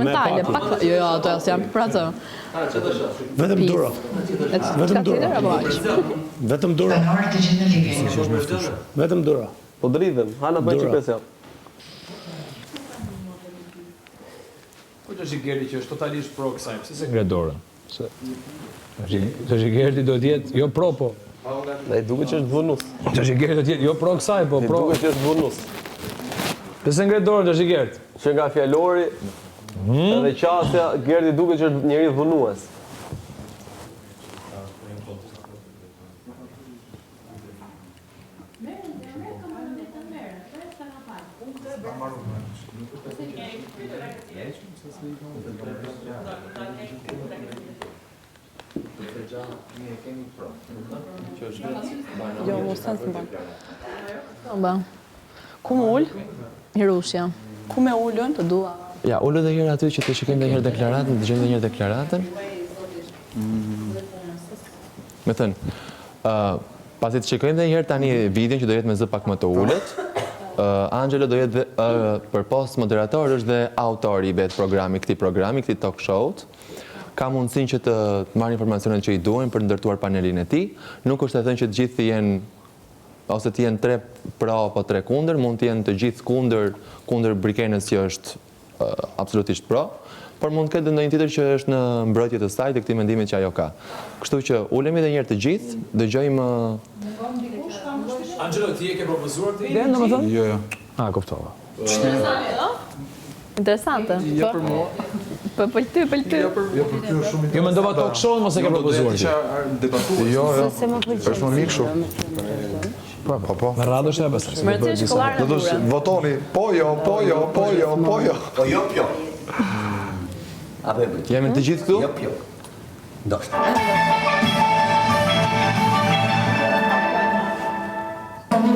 eksperimentale, pak. Jo, ato janë për atë. Vetëm dura. Vetëm dura apo aq? Vetëm dura. Vetëm dura. Po dridhem, hana bëj çik presja. Po që Gerdi që është totalisht pro kësaj, pse se ngre dorën? Se Gerdi do të jetë jo pro, po. Ai duket që është bonus. Që Gerdi do të jetë jo pro kësaj, po pro. Duket që është bonus. Pse ngre dorën që Gerdi? Që nga fjalori edhe qasja, Gerdi duket që është njeri dhunues. Jo, mos sa të mban. Ku më ul? Hirushja. Ku me ulën? Të dua. Ja, ullu dhe herë aty që të shikojmë dhe herë deklaratën, të dëgjojmë dhe herë deklaratën. Me thënë, pasi të shikojmë dhe herë tani videon që do jetë me zë pak më të ullet, Angelo do jetë për post moderator është dhe autori i vetë këtij programi, këtij talk show-t. Ka mundësin që të marrë informacionet që i duhen për ndërtuar panelin e tij. Nuk është e thënë që të gjithë të jenë ose të jenë 3 pro apo 3 kundër, mund të jenë të gjithë kundër Brikenës që është absolutisht pro, por mund të ketë ndonjë tjetër që është në mbrojtje të saj të këtij mendimit që ajo ka. Kështu që ulemi edhe një herë të gjithë, dëgjojmë. Angelo, ti e ke propozuar ti? Domethënë? Jo. Kuptova. Interesante. Jo për mua. Për ty. Jo për ty është shumë. Jo mendova talk show mos e ke propozuar ti. Jo. Është më mirë kështu. Po. Me radhë është e besoj. Më rëndësish shkollarë në burë. Votoni, po jo. Po jo. Jemi të gjithë këtu? Jo. Ndoshta.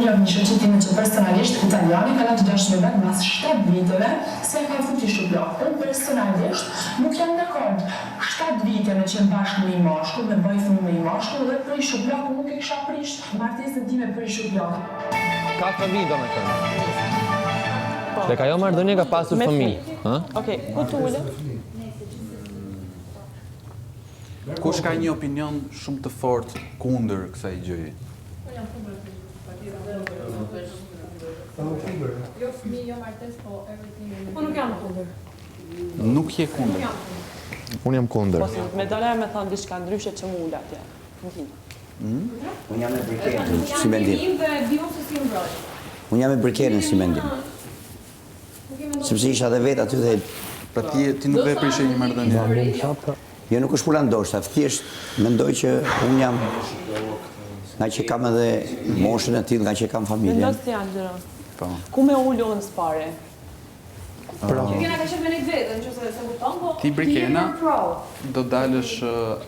Një shoqëtime që personalisht italiani ka lanë të dashme vetë mas 7 viteve se ka futi shublok. Unë personalisht nuk jam dakord 7 vite me qenë bashkë me i moshkull, me bëj fëmijë me i moshkull dhe për i shublok nuk e kisha prish martesën time për i shublok. Ka fëmijë domethënë. Dhe ka jo marrëdhënie ka pasur fëmijë, ë? Okej, ku të ulë? Kush ka një opinion shumë të fortë kundër kësaj gjëje? Jo fëmijë, jo martes, po everything. Po nuk jam kundër. Nuk je kundër. Unë jam kundër. Me dolar me thonë diçka ndryshe që mu ula atje. Unë jam me Brikenën si mendim. Unë jam me Brikenën si mendim. Sepse isha dhe vetë aty dhe... Pra ti nuk dhe prishe një marrëdhënie. Jo, nuk është puna ndoshta, thjesht mendoj që unë jam nga që kam edhe moshën e tillë, nga që kam familjen. Vendos ti Angelo. Ku me ul unë s'pare? Që kena ka qenë me një vetën, që se kupton, po... Ti Brikena do dalësh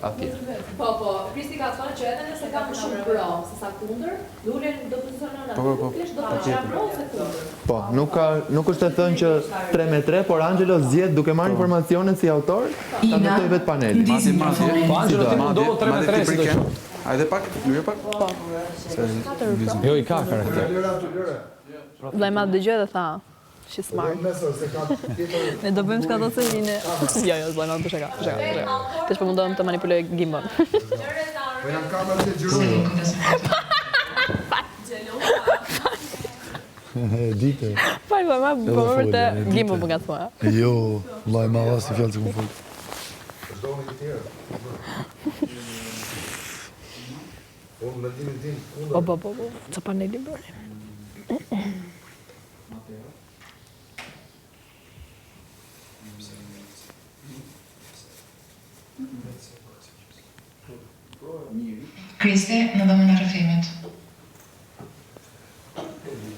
atje. Po, Kristi ka thënë që edhe nëse kam shumë pro, se sa kundër, Lulen do pozicionon atë. Do të qenë pro ose kundër. Po, nuk është të thënë që 3-3, por Angelo zgjedh duke marrë informacione si autor, ta ndërtoj vetë panelin. Po Angelo ti mundohu 3-3 si do qenë. Hajde pak, lyre pak. Jo i ka karakter. Dhe ma dëgjoj dhe tha, she's smart. Ne do bëjmë çka do të thënë. Jo, zona do të shaka. Tash po mundohem të manipuloj gimbon. Po janë kamerët e gjyrojnë. Dite. Fal, ma bëmë të gimbon më gatma. Jo, vllai ma vasi fjalë që më fol. Vazhdoni të tjerë. Unë mendimin tim kundër. Po, çfarë paneli bëni? Kristi, në dhomën e rrëfimit.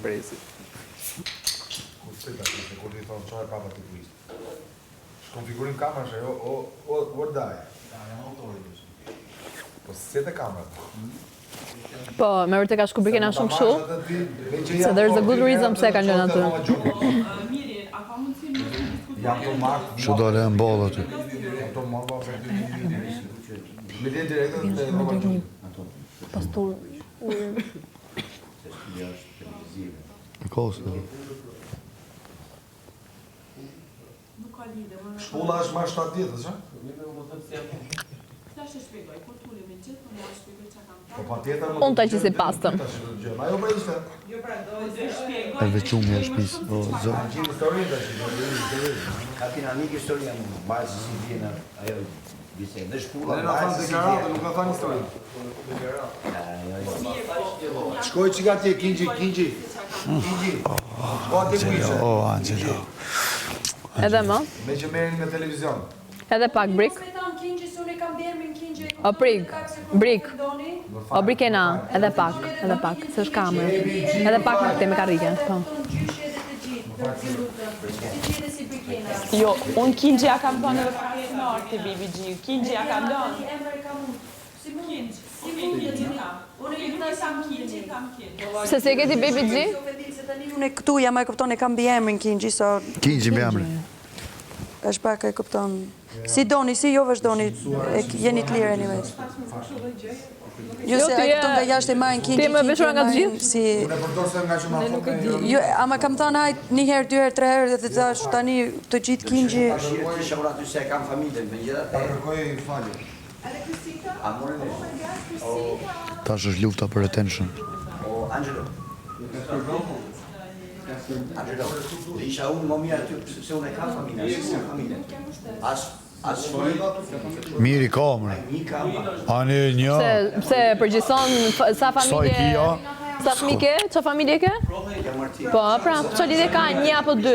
Presi. Kur ti thon çfarë papa ti kuis. Shkonfigurim kamerash ajo o daj. Jam autori. Po se te kamera. Po, me vërtet ka shku Brikena shumë kështu. So there's a good reason pse kanë lënë aty. Që dole e mballë aty. Me vjen direkt te Robert. Pastor. Kosë. Shkolla është ma 7 vjetës, që? Po pa tjetër... Unë të që si pastëm. Ajo pra ishte. E veçumi e shpis, o zërë. Gjithë historinë të që Ka tina një historia më bajë si vjenë ajo bisejnë. Dhe shkolla në thanë deklaratë, nuk në thanë historinë. Shkoj që ka tje, Kinji. O, ati ku ishe. O, Angelo. Edhe më? Me që merin me televizion. Edhe pak brik. O prik, brik. O brikena, edhe pak, se është kamerë. Edhe pak me këte me karrike. Jo, unë Kinji ja kam thonë edhe pak në arti, BBG. Kinji ja kam thonë. Se si e këti BBG? Unë këtu jam e kupton e kam bi emrin Kinji, so... Kinji me emrin. është pak e kupton... Si doni, si jo vazhdoni, jeni të lirë anyways. Jo se e kupton nga jashtë e majnë Kinji, Ti me veshura nga të gjithë? Si... Unë e përdojse nga që ma thonë... Jo, ama kam thonë hajt një herë, 2 herë, 3 herë dhe të tash tani të gjithë Kinji... Ti shë ura ty se kam familjen, me gjitha të... Kërkoj falje. Tash është lufta për attention. O, Angelo. Dhe isha unë më mirë aty, se unë e kam familjen, se kam familjen. Miri ka, mërë. Një kam, Ani një... Se përgjithson sa familje... Sa fëmi ke? Qa familje ke? Po, pra, qa lidhe ka një apo 2?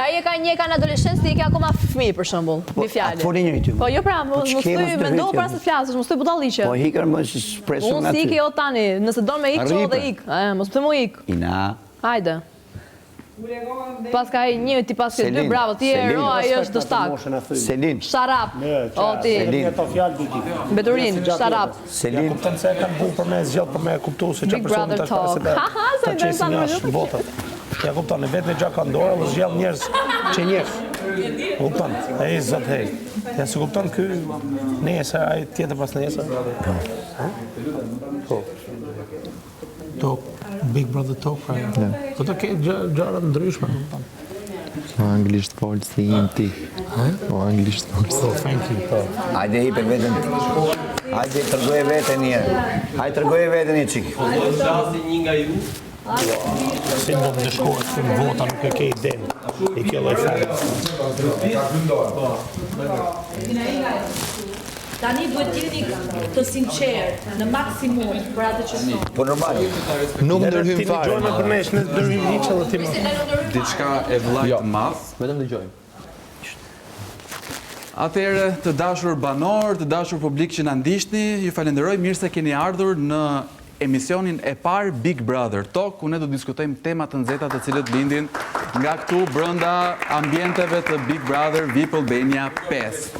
Aje ka një, ka në adolescencë, ti ke akoma fëmi, për shembull, mi fjallë. Atë foli njëri ty. Po, jo pra, mos të me ndohë pra se të flasësh, mos të budalliqe. Po, hikër më që shpresëm Unë si ike jo tani, nëse do me ikë, që dhe ikë. Mos të mu ikë. Ina. Hajde. Pas ka një, ti pas ke 2, bravo, ti e ero, ajo është dështak. Selin. Sharap, o ti. Beturin, sharap. Selin. Kuptën se e kanë bu për me zgjallë, për me kuptu se që Big personë Brother të talk. ashtë Haha, se interesant me jashtë botët. Ja kuptën, e vetë në gjaka ndorë, dhe zgjallë njerës që njeh. Kuptën, e i zëtë hej. Ja se kuptën kë nesër, a i tjetër pas nesër. Talk, Big Brother talk, pra. Po të ke gjara ndryshme. O anglisht folë si inti. O anglisht folë si inti. Hajde i për vetën. Hajde tërgoj vetën një. Hajde tërgoj vetën një qikë. Një nga ju. Si do të shkohet në vota nuk e ke i den. I ke loj fare. Tani duhet t'jeni të sinqert, në maksimum për atë që thon. Po normal. Nuk ndërhym fare. Ti dëgjojmë për nesh, ne ndërhym hiç edhe ti më. Diçka e vllajt madh. Vetëm dëgjojmë. Atëherë, të dashur banor, të dashur publik që na ndiqni, ju falenderoj mirë se keni ardhur në emisionin e parë Big Brother Talk, ku ne do diskutojmë tema të nxehta të cilët lindin nga këtu brenda ambienteve të Big Brother VIP Albania 5.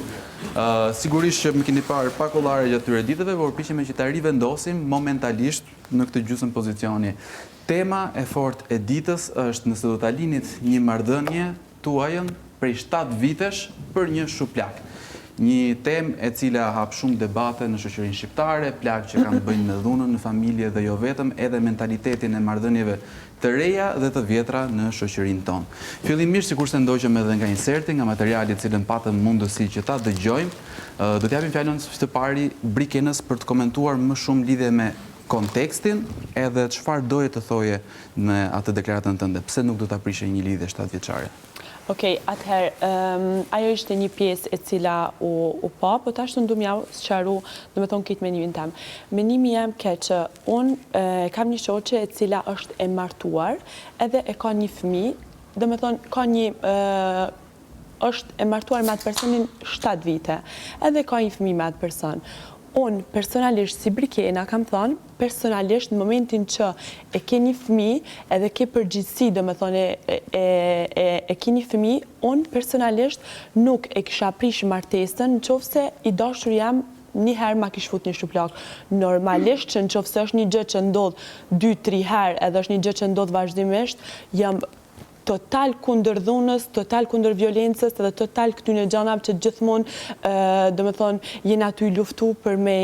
Sigurisht që më keni parë pa kollare gjatë këtyre ditëve, por piqemi që ta rivendosim momentalisht në këtë gjysmë pozicioni. Tema e fortë e ditës është nëse do ta linit një marrëdhënie tuajën prej 7 vitesh për një shuplak. Një temë e cila hap shumë debate në shoqërinë shqiptare, plagë që kanë bëjnë me dhunën në familje dhe jo vetëm, edhe mentalitetin e marrëdhënieve të reja dhe të vjetra në shoqërinë tonë. Fillimisht, sikurse ndoqëm edhe nga inserti, nga materiali i cilën patëm mundësi që ta dëgjojmë, do t'japim fjalën së pari Brikenës për të komentuar më shumë lidhje me kontekstin edhe çfarë doje të thoje me atë deklaratën tënde. Pse nuk do ta prishje një lidhje 7 vjeçare? Okej, atëherë, ajo ishte një pjesë e cila u pa, po tash të ndu mjau sqaru, do me thonë këtë menimin tem. Menimi jam ke që unë kam një shoqe e cila është e martuar, edhe e ka një fëmijë, do me thonë ka një është e martuar me atë personin 7 vite, edhe ka një fëmijë me atë person. Unë personalisht si Brikena kam thonë, personalisht në momentin që e ke një fëmijë edhe ke përgjithësi, do me thonë e ke një fëmijë, unë personalisht nuk e kisha prish martesën në qofse i dashur jam një herë ma kish fut një shuplak. Normalisht që në qofse është një gjë që ndodh 2-3 herë edhe është një gjë që ndodh vazhdimisht, jam total kundër dhunës, total kundër violencës edhe total këtyne gjanave që gjithmonë, do me thonë, jenë aty luftu për me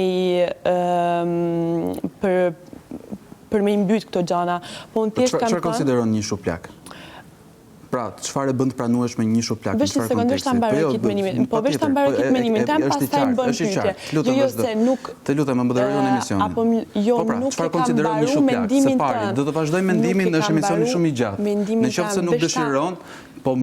i mbyt këto gjana. Çfarë konsideron një shuplak? Pra, çfarë e bën të pranueshme një shuplak? Vesh një sekondë, vesh ta mbaroj këtë menimin. Po vesh ta mbaroj këtë menimin tëm, pastaj më bën pyetje. Jo se nuk të lutem, më moderojon emisionin. Apo jo nuk çfarë konsideron një shuplak? Se pari, do të vazhdoj mendimin, është emisioni shumë i gjatë. Në qoftë se nuk dëshiron, po